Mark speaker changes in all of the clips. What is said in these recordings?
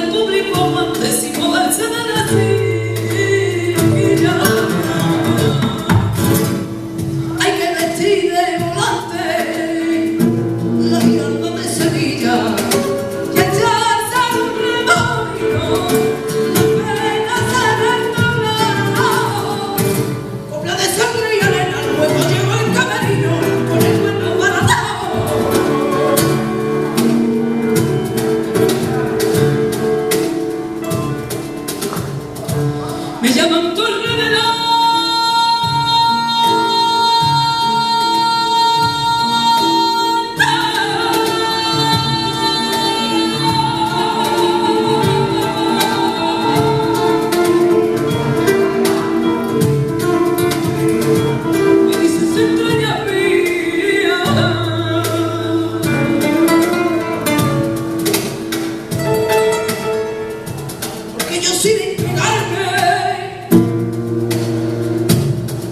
Speaker 1: el público amantísimo del Sevilla. Hay que vestir de volante la giralda de Sevilla y echarse un remolino, las penas en el tablero, copla de sangre y arena, luego llegó el camerino con el cuerno baratado. Me llaman Torre de la y dices entraña mía, porque yo soy de entregarme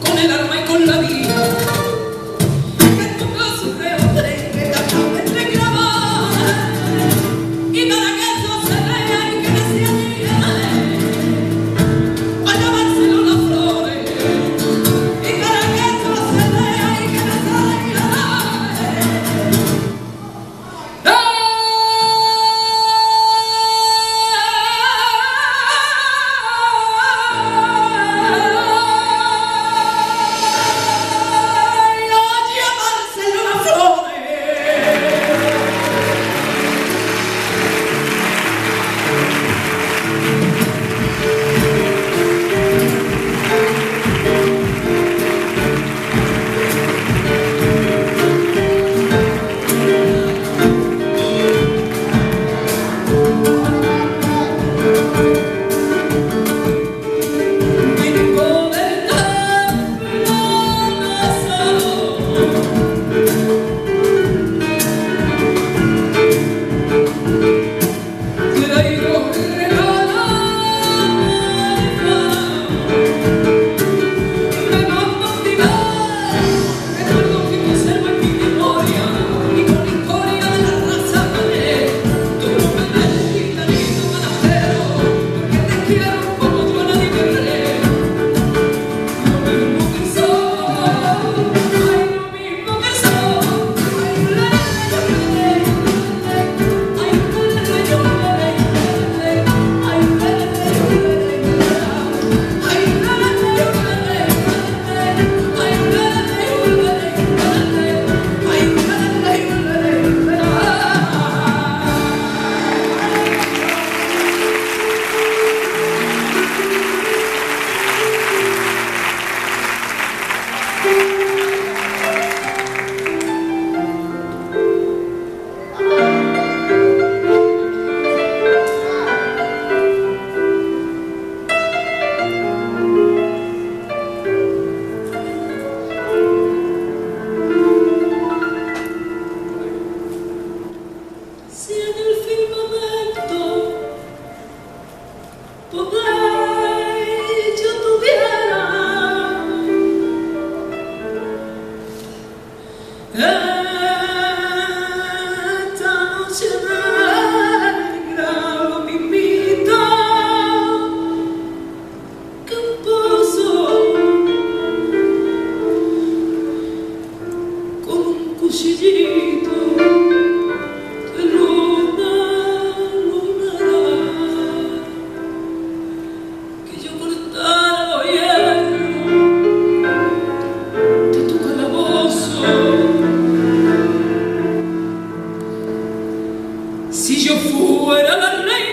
Speaker 1: con el alma y con la vida, que en tu caso te ofrezca también me reclamar, y para que eso se vea y que me sea mía, a llamárselo las flores, y para que eso se vea y que me sea mía. Si en el firmamento poder yo tuviera esta noche negra, lo mismito que un pozo con un cuchillito de luna, que yo cortara los hierros de tu calabozo. Si yo fuera la reina